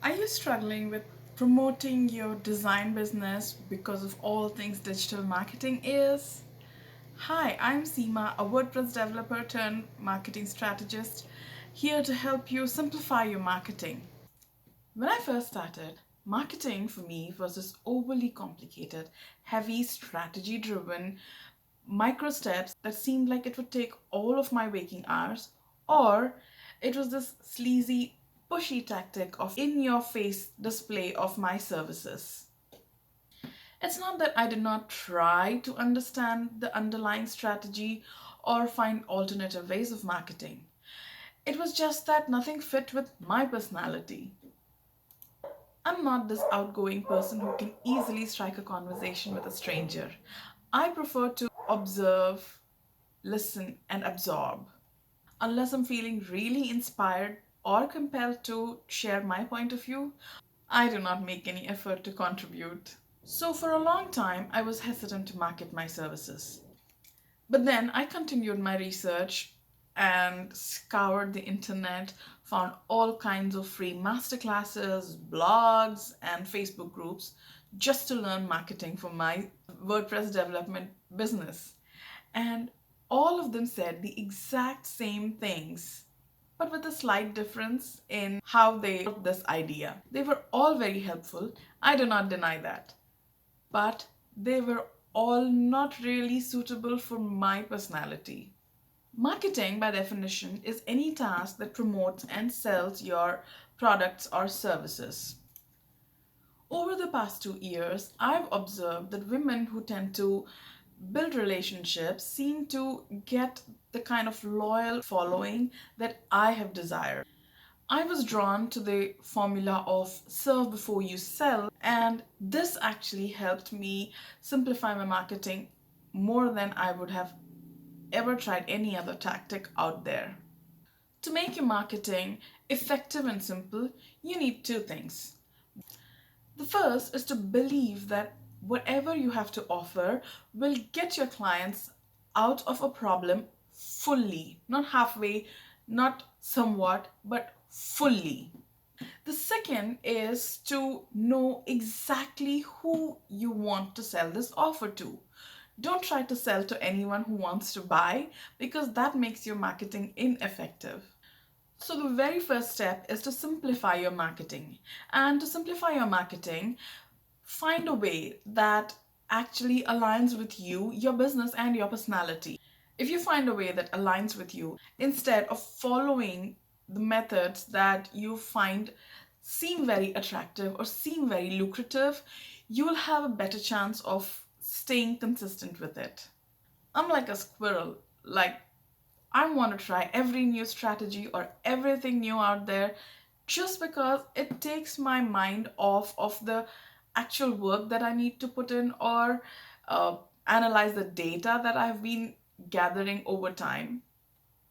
Are you struggling with promoting your design business because of all things digital marketing is? Hi, I'm Seema, a WordPress developer turned marketing strategist, here to help you simplify your marketing. When I first started, marketing for me was this overly complicated, heavy, strategy driven micro steps that seemed like it would take all of my waking hours, or it was this sleazy, pushy tactic of in your face display of my services. It's not that I did not try to understand the underlying strategy or find alternative ways of marketing. It was just that nothing fit with my personality. I'm not this outgoing person who can easily strike a conversation with a stranger. I prefer to observe, listen, and absorb. Unless I'm feeling really inspired or compelled to share my point of view, I do not make any effort to contribute. So, for a long time, I was hesitant to market my services. But then I continued my research and scoured the internet, found all kinds of free masterclasses, blogs, and Facebook groups just to learn marketing for my WordPress development business. And all of them said the exact same things, but with a slight difference in how they wrote this idea. They were all very helpful, I do not deny that, but they were all not really suitable for my personality. Marketing, by definition, is any task that promotes and sells your products or services. Over the past 2 years, I've observed that women who tend to build relationships seem to get the kind of loyal following that I have desired. I was drawn to the formula of serve before you sell, and this actually helped me simplify my marketing more than I would have ever tried any other tactic out there. To make your marketing effective and simple, you need two things. The first is to believe that whatever you have to offer will get your clients out of a problem fully, not halfway, not somewhat, but fully. The second is to know exactly who you want to sell this offer to. Don't try to sell to anyone who wants to buy because that makes your marketing ineffective. So, the very first step is to simplify your marketing. And to simplify your marketing, find a way that actually aligns with you, your business, and your personality. If you find a way that aligns with you, instead of following the methods that you find seem very attractive or seem very lucrative, you will have a better chance of staying consistent with it. I'm like a squirrel, like I want to try every new strategy or everything new out there just because it takes my mind off of the actual work that I need to put in or uh, analyze the data that I've been gathering over time.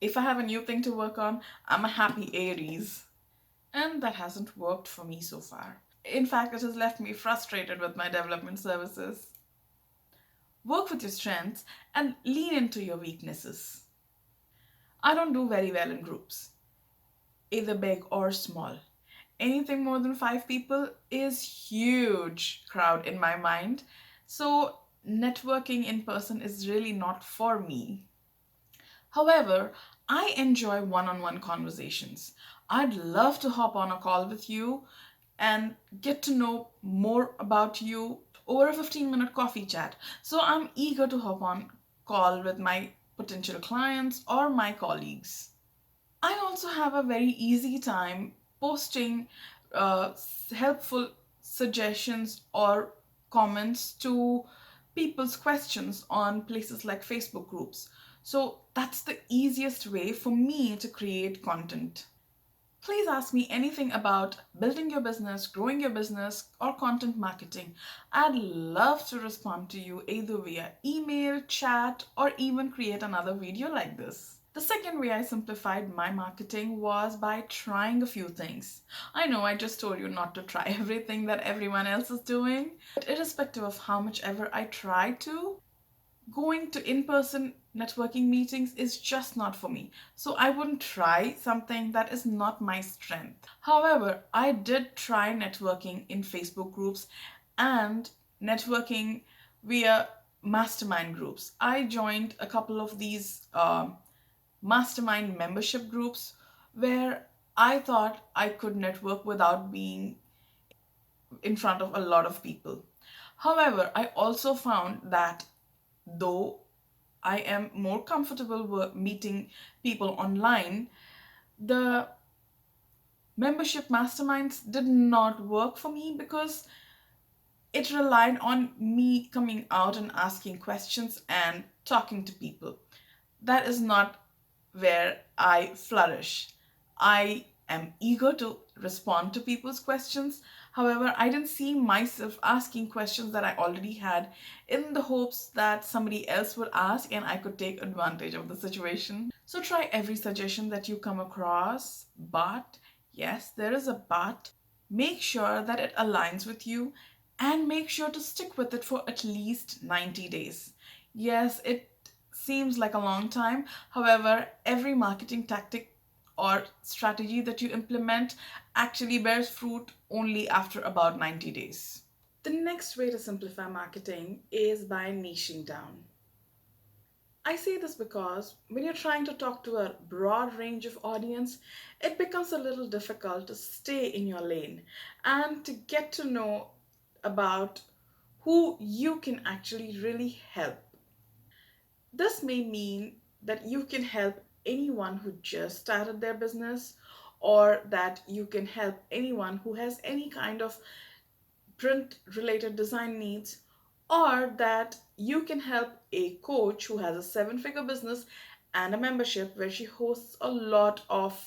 If I have a new thing to work on, I'm a happy Aries. And that hasn't worked for me so far. In fact, it has left me frustrated with my development services. Work with your strengths and lean into your weaknesses. I don't do very well in groups, either big or small. Anything more than 5 people is huge crowd in my mind. So networking in person is really not for me. However, I enjoy one-on-one conversations. I'd love to hop on a call with you and get to know more about you over a 15-minute coffee chat. So I'm eager to hop on call with my potential clients or my colleagues. I also have a very easy time posting helpful suggestions or comments to people's questions on places like Facebook groups. So that's the easiest way for me to create content. Please ask me anything about building your business, growing your business, or content marketing. I'd love to respond to you either via email, chat, or even create another video like this. The second way I simplified my marketing was by trying a few things. I know I just told you not to try everything that everyone else is doing, but irrespective of how much ever I try to, going to in person networking meetings is just not for me. So I wouldn't try something that is not my strength. However, I did try networking in Facebook groups and networking via mastermind groups. I joined a couple of these mastermind membership groups where I thought I could network without being in front of a lot of people. However, I also found that though I am more comfortable meeting people online, the membership masterminds did not work for me because it relied on me coming out and asking questions and talking to people. That is not where I flourish. I am eager to respond to people's questions. However, I didn't see myself asking questions that I already had in the hopes that somebody else would ask and I could take advantage of the situation. So try every suggestion that you come across, but yes, there is a but. Make sure that it aligns with you and make sure to stick with it for at least 90 days. Yes, it seems like a long time. However, every marketing tactic or strategy that you implement actually bears fruit only after about 90 days. The next way to simplify marketing is by niching down. I say this because when you're trying to talk to a broad range of audience, it becomes a little difficult to stay in your lane and to get to know about who you can actually really help. This may mean that you can help anyone who just started their business, or that you can help anyone who has any kind of print related design needs, or that you can help a coach who has a seven-figure business and a membership where she hosts a lot of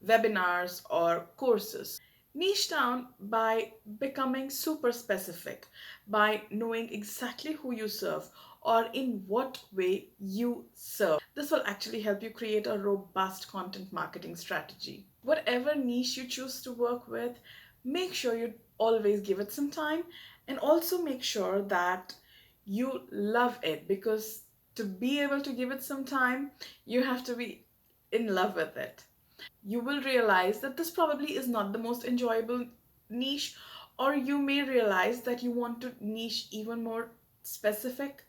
webinars or courses. Niche down by becoming super specific, by knowing exactly who you serve or in what way you serve. This will actually help you create a robust content marketing strategy. Whatever niche you choose to work with, make sure you always give it some time and also make sure that you love it, because to be able to give it some time, you have to be in love with it. You will realize that this probably is not the most enjoyable niche, or you may realize that you want to niche even more specific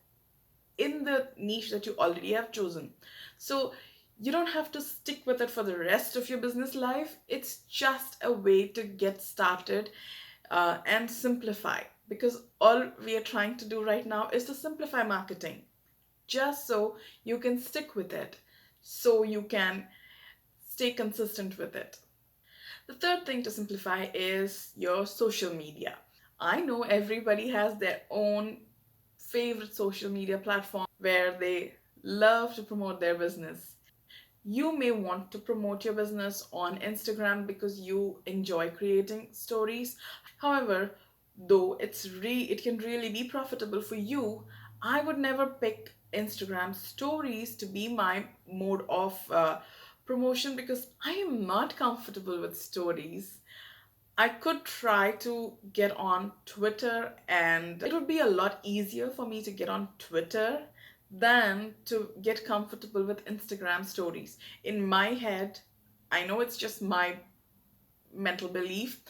in the niche that you already have chosen. So you don't have to stick with it for the rest of your business life. It's just a way to get started and simplify, because all we are trying to do right now is to simplify marketing just so you can stick with it, so you can stay consistent with it. The third thing to simplify is your social media. I know everybody has their own favorite social media platform where they love to promote their business. You may want to promote your business on Instagram because you enjoy creating stories. However, though it can really be profitable for you, I would never pick Instagram stories to be my mode of promotion because I am not comfortable with stories. I could try to get on Twitter, and it would be a lot easier for me to get on Twitter than to get comfortable with Instagram stories. In my head, I know it's just my mental belief,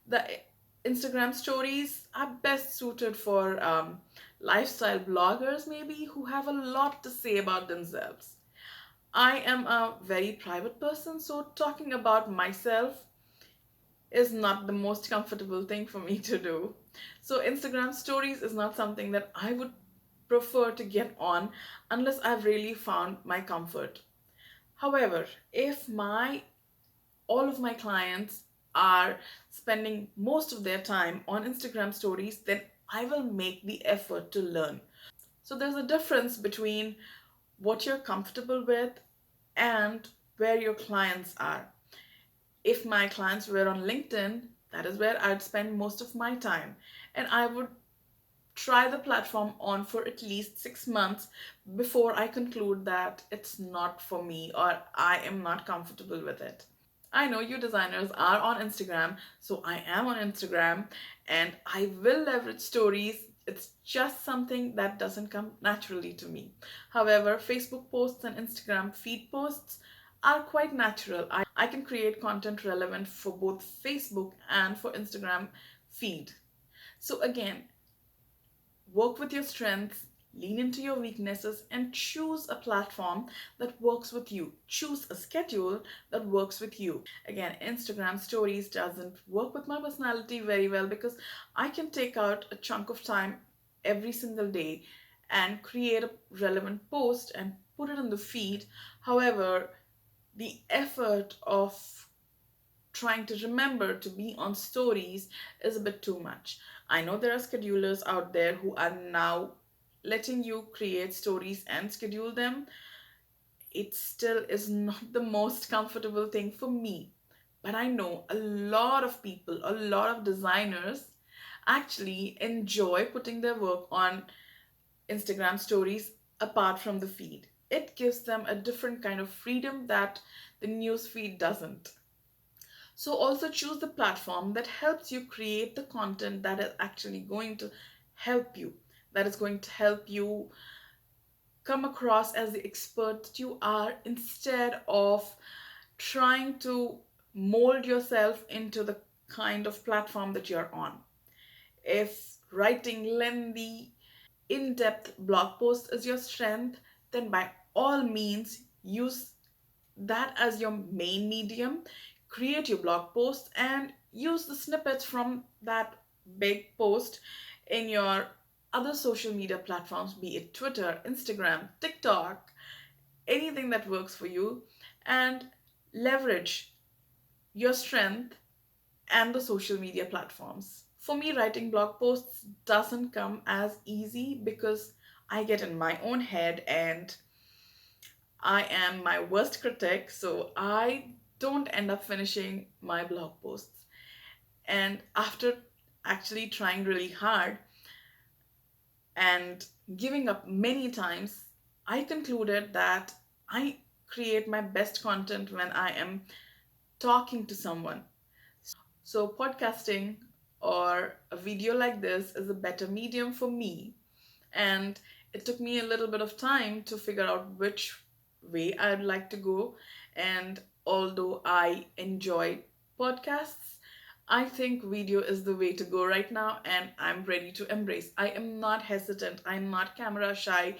the Instagram stories are best suited for lifestyle bloggers, maybe, who have a lot to say about themselves. I am a very private person, so talking about myself is not the most comfortable thing for me to do. So, Instagram stories is not something that I would prefer to get on unless I've really found my comfort. However, if my all of my clients are spending most of their time on Instagram stories, then I will make the effort to learn. So there's a difference between what you're comfortable with and where your clients are. If my clients were on LinkedIn, that is where I'd spend most of my time. And I would try the platform on for at least 6 months before I conclude that it's not for me or I am not comfortable with it. I know you designers are on Instagram, so I am on Instagram and I will leverage stories It's just something that doesn't come naturally to me. However, Facebook posts and Instagram feed posts are quite natural. I can create content relevant for both Facebook and for Instagram feed. So again, work with your strengths, lean into your weaknesses, and choose a platform that works with you. Choose a schedule that works with you. Again, Instagram stories doesn't work with my personality very well because I can take out a chunk of time every single day and create a relevant post and put it in the feed. However, the effort of trying to remember to be on stories is a bit too much. I know there are schedulers out there who are now letting you create stories and schedule them. It still is not the most comfortable thing for me. But I know a lot of people, a lot of designers actually enjoy putting their work on Instagram stories apart from the feed. It gives them a different kind of freedom that the news feed doesn't. So also choose the platform that helps you create the content that is actually going to help you, that is going to help you come across as the expert that you are instead of trying to mold yourself into the kind of platform that you're on. If writing lengthy, in depth blog posts is your strength, then by all means use that as your main medium. Create your blog post and use the snippets from that big post in your other social media platforms, be it Twitter, Instagram, TikTok, anything that works for you, and leverage your strength and the social media platforms. For me, writing blog posts doesn't come as easy because I get in my own head and I am my worst critic, so I don't end up finishing my blog posts. And after actually trying really hard and giving up many times, I concluded that I create my best content when I am talking to someone. So, podcasting or a video like this is a better medium for me. And it took me a little bit of time to figure out which way I'd like to go. And although I enjoy podcasts, I think video is the way to go right now, and I'm ready to embrace. I am not hesitant, I'm not camera shy.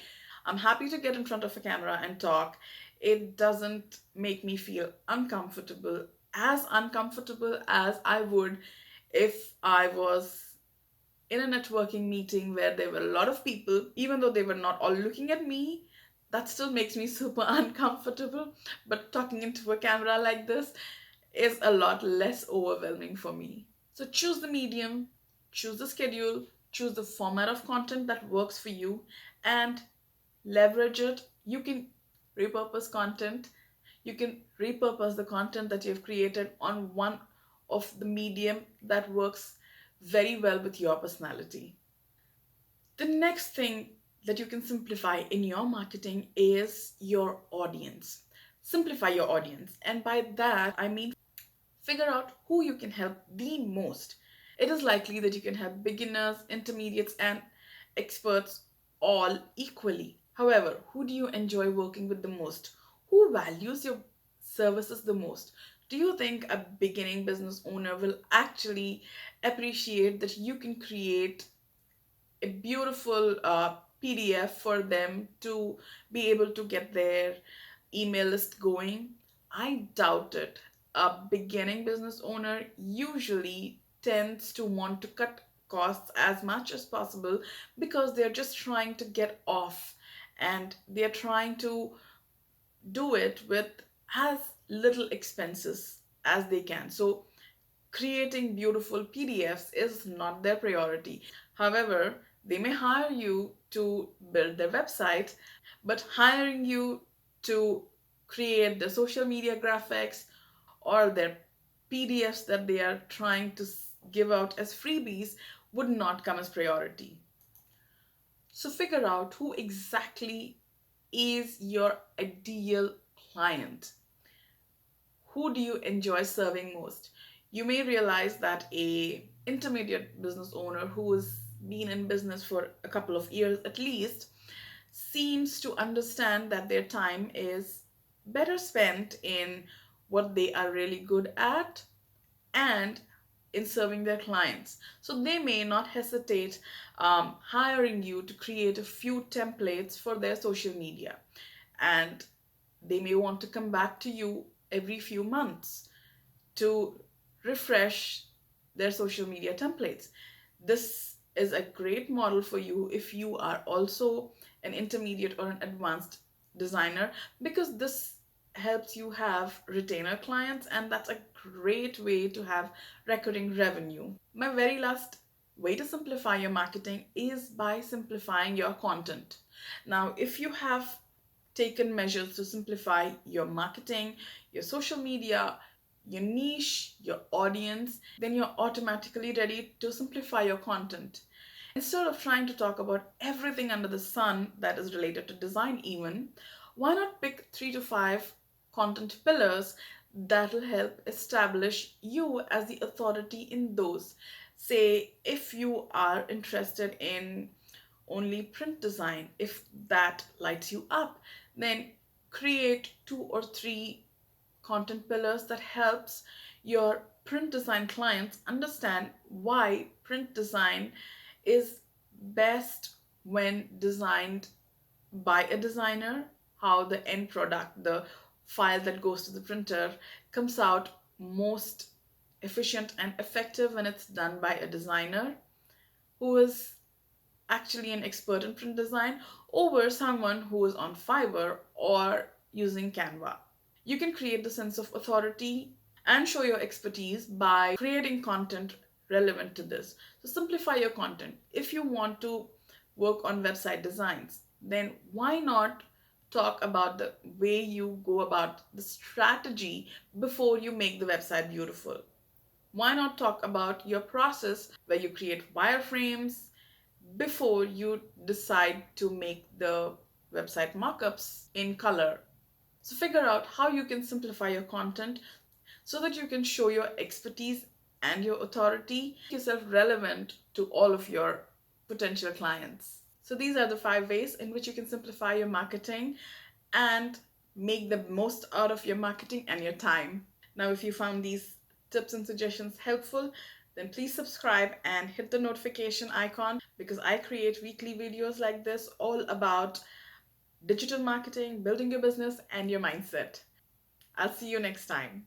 I'm happy to get in front of a camera and talk. It doesn't make me feel uncomfortable as I would if I was in a networking meeting where there were a lot of people, even though they were not all looking at me, that still makes me super uncomfortable. But talking into a camera like this is a lot less overwhelming for me. So choose the medium, choose the schedule, choose the format of content that works for you, and leverage it. You can repurpose content. You can repurpose the content that you've created on one of the medium that works very well with your personality. The next thing that you can simplify in your marketing is your audience. Simplify your audience. And by that, I mean figure out who you can help the most. It is likely that you can help beginners, intermediates, and experts all equally. However, who do you enjoy working with the most? Who values your services the most? Do you think a beginning business owner will actually appreciate that you can create a beautiful PDF for them to be able to get their email list going? I doubt it. A beginning business owner usually tends to want to cut costs as much as possible because they're just trying to get off and they're trying to do it with as little expenses as they can. So creating beautiful PDFs is not their priority. However, they may hire you to build their website, but hiring you to create the social media graphics or their PDFs that they are trying to give out as freebies would not come as priority. So figure out who exactly is your ideal client. Who do you enjoy serving most? You may realize that a intermediate business owner who is been in business for a couple of years at least seems to understand that their time is better spent in what they are really good at and in serving their clients. So they may not hesitate hiring you to create a few templates for their social media. And they may want to come back to you every few months to refresh their social media templates. This is a great model for you if you are also an intermediate or an advanced designer, because this helps you have retainer clients, and that's a great way to have recurring revenue. My very last way to simplify your marketing is by simplifying your content. Now, if you have taken measures to simplify your marketing, your social media, your niche, your audience, then you're automatically ready to simplify your content. Instead of trying to talk about everything under the sun that is related to design, even, why not pick 3 to 5 content pillars that will help establish you as the authority in those? Say, if you are interested in only print design, if that lights you up, then create 2 or 3 content pillars that helps your print design clients understand why print design is best when designed by a designer, how the end product, the file that goes to the printer, comes out most efficient and effective when it's done by a designer who is actually an expert in print design over someone who is on Fiverr or using Canva. You can create the sense of authority and show your expertise by creating content relevant to this. So simplify your content. If you want to work on website designs, then why not talk about the way you go about the strategy before you make the website beautiful? Why not talk about your process where you create wireframes before you decide to make the website mockups in color? So figure out how you can simplify your content so that you can show your expertise and your authority, make yourself relevant to all of your potential clients. So these are the 5 ways in which you can simplify your marketing and make the most out of your marketing and your time. Now, if you found these tips and suggestions helpful, then please subscribe and hit the notification icon, because I create weekly videos like this all about digital marketing, building your business, and your mindset. I'll see you next time.